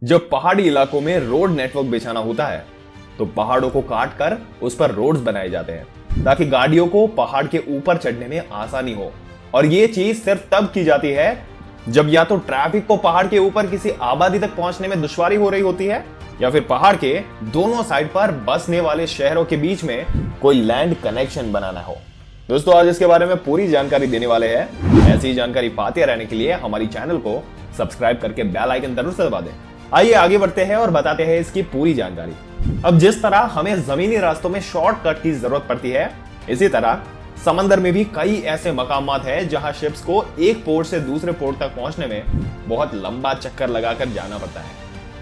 जब पहाड़ी इलाकों में रोड नेटवर्क बिछाना होता है तो पहाड़ों को काट कर उस पर रोड्स बनाए जाते हैं ताकि गाड़ियों को पहाड़ के ऊपर चढ़ने में आसानी हो। और ये चीज सिर्फ तब की जाती है जब या तो ट्रैफिक को पहाड़ के ऊपर किसी आबादी तक पहुंचने में दुश्वारी हो रही होती है या फिर पहाड़ के दोनों साइड पर बसने वाले शहरों के बीच में कोई लैंड कनेक्शन बनाना हो। दोस्तों, आज इसके बारे में पूरी जानकारी देने वाले हैं। ऐसी जानकारी पाते रहने के लिए हमारी चैनल को सब्सक्राइब करके बेल आइकन जरूर से दबा दें। आइए आगे बढ़ते हैं और बताते हैं इसकी पूरी जानकारी। अब जिस तरह हमें जमीनी रास्तों में शॉर्टकट की जरूरत पड़ती है, इसी तरह समंदर में भी कई ऐसे मकामात हैं जहां शिप्स को एक पोर्ट से दूसरे पोर्ट तक पहुंचने में बहुत लंबा चक्कर लगाकर जाना पड़ता है,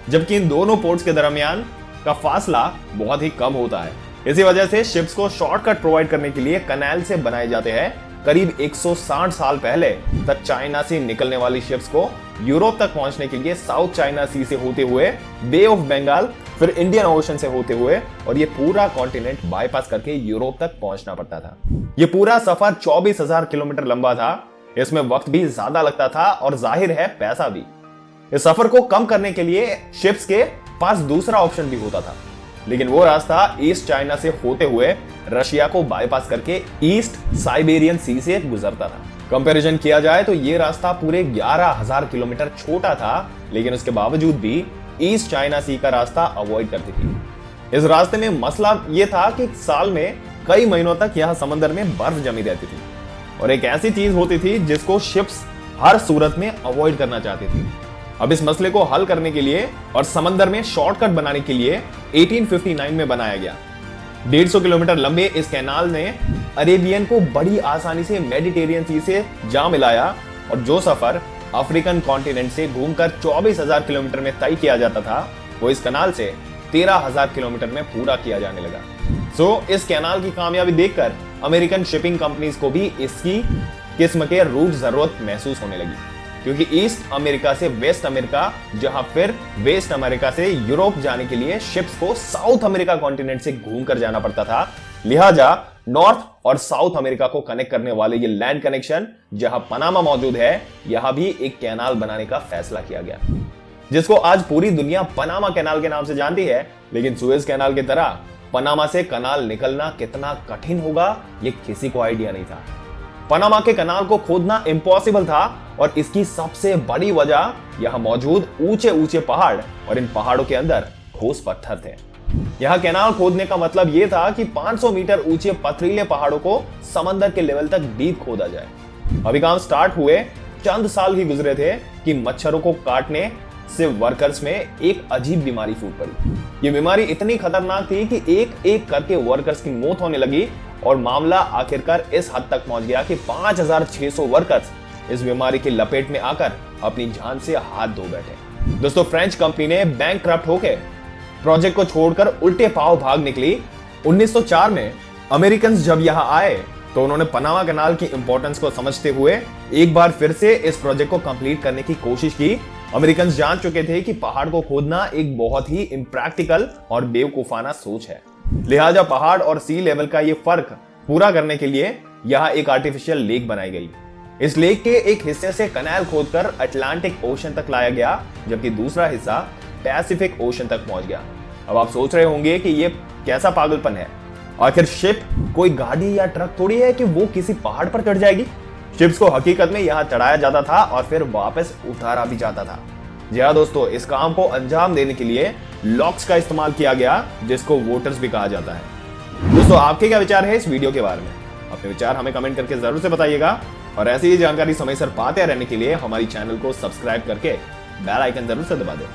जबकि इन दोनों पोर्ट्स के दरमियान का फासला बहुत ही कम होता है। इसी वजह से शिप्स को शॉर्टकट प्रोवाइड करने के लिए कैनाल से बनाए जाते हैं। करीब 160 साल पहले तक चाइना से निकलने वाली शिप्स को यूरोप तक पहुंचने के लिए साउथ चाइना सी से होते हुए बे ऑफ बंगाल, फिर इंडियन ओशन से होते हुए और ये पूरा कॉन्टिनेंट बाईपास करके यूरोप तक पहुंचना पड़ता था। ये पूरा सफर 24,000 किलोमीटर लंबा था। इसमें वक्त भी ज्यादा लगता था और जाहिर है पैसा भी। इस सफर को कम करने के लिए शिप्स के पास दूसरा ऑप्शन भी होता था, लेकिन वो रास्ता ईस्ट चाइना से होते हुए रशिया को बाईपास करके ईस्ट साइबेरियन सी से गुजरता था। कंपैरिजन किया जाए तो ये रास्ता पूरे 11,000 किलोमीटर छोटा था, लेकिन उसके बावजूद भी ईस्ट चाइना सी का रास्ता अवॉइड करती थी। इस रास्ते में मसला ये था कि साल में कई महीनों तक यह समंदर में बर्फ जमी रहती थी और एक ऐसी चीज होती थी जिसको शिप्स हर सूरत में अवॉइड करना चाहती थी। अब इस मसले को हल करने के लिए और समंदर में शॉर्टकट बनाने के लिए 1859 में बनाया गया 150 किलोमीटर लंबे इस कैनाल ने अरेबियन को बड़ी आसानी से मेडिटेरियन सी से जा मिलाया और जो सफर अफ्रीकन कॉन्टिनेंट से घूमकर 24,000 किलोमीटर में तय किया जाता था, वो इस कैनाल से 13,000 किलोमीटर में पूरा किया जाने लगा। इस कैनाल की कामयाबी देखकर अमेरिकन शिपिंग कंपनीज को भी इसकी किस्म के रूट जरूरत महसूस होने लगी, क्योंकि ईस्ट अमेरिका से वेस्ट अमेरिका, जहां फिर वेस्ट अमेरिका से यूरोप जाने के लिए शिप्स को साउथ अमेरिका कॉन्टिनेंट से घूमकर जाना पड़ता था। लिहाजा नॉर्थ और साउथ अमेरिका को कनेक्ट करने वाले ये लैंड कनेक्शन जहां पनामा मौजूद है, यहां भी एक कैनाल बनाने का फैसला किया गया, जिसको आज पूरी दुनिया पनामा कैनाल के नाम से जानती है। लेकिन सुएज कैनाल की तरह पनामा से कैनाल निकलना कितना कठिन होगा, ये किसी को आइडिया नहीं था। पनामा के कैनाल को खोदना इम्पॉसिबल था और इसकी सबसे बड़ी वजह यहां मौजूद ऊंचे ऊंचे पहाड़ और इन पहाड़ों के अंदर ठोस पत्थर थे। यहां कैनाल खोदने का मतलब यह था कि 500 मीटर ऊंचे पथरीले पहाड़ों को समंदर के लेवल तक डीप खोदा जाए। अभी काम स्टार्ट हुए चंद साल ही गुजरे थे कि मच्छरों को काटने से वर्कर्स में एक अजीब बीमारी फूट पड़ी। ये बीमारी इतनी खतरनाक थी कि एक एक करके वर्कर्स की मौत होने लगी और मामला आखिरकार इस हद तक पहुंच गया कि 5,600 वर्कर्स इस बीमारी की लपेट में आकर अपनी जान से हाथ धो बैठे। दोस्तों, फ्रेंच कंपनी ने बैंकक्रप्ट होकर प्रोजेक्ट को छोड़कर उल्टे पांव भाग निकली। 1904 में अमेरिकन जब यहां आए तो उन्होंने पनामा कैनाल की इंपॉर्टेंस को समझते हुए एक बार फिर से इस प्रोजेक्ट को कंप्लीट करने की कोशिश की। अमेरिकन जान चुके थे कि पहाड़ को खोदना एक बहुत ही इम्प्रैक्टिकल और बेवकूफाना सोच है। लिहाजा पहाड़ और सी लेवल का ये फर्क पूरा करने के लिए यहाँ एक आर्टिफिशियल लेक बनाई गई। इस लेक के एक हिस्से से कैनाल खोदकर अटलांटिक ओशन तक लाया गया, जबकि दूसरा हिस्सा पैसिफिक ओशन तक पहुंच गया। अब आप सोच रहे होंगे कि ये कैसा पागलपन है। आखिर शिप कोई गाड़ी या ट्रक थोड़ी है कि वो किसी पहाड़ पर चढ़ जाएगी। शिप्स को हकीकत में यहाँ चढ़ाया जाता था और फिर वापस उतारा भी जाता था। जी हाँ दोस्तों, इस काम को अंजाम देने के लिए लॉक्स का इस्तेमाल किया गया, जिसको वोटर्स भी कहा जाता है। दोस्तों, आपके क्या विचार है इस वीडियो के बारे में? अपने विचार हमें कमेंट करके जरूर से बताइएगा और ऐसी ही जानकारी समय सर पाते रहने के लिए हमारी चैनल को सब्सक्राइब करके बेल आइकन जरूर से दबा दें।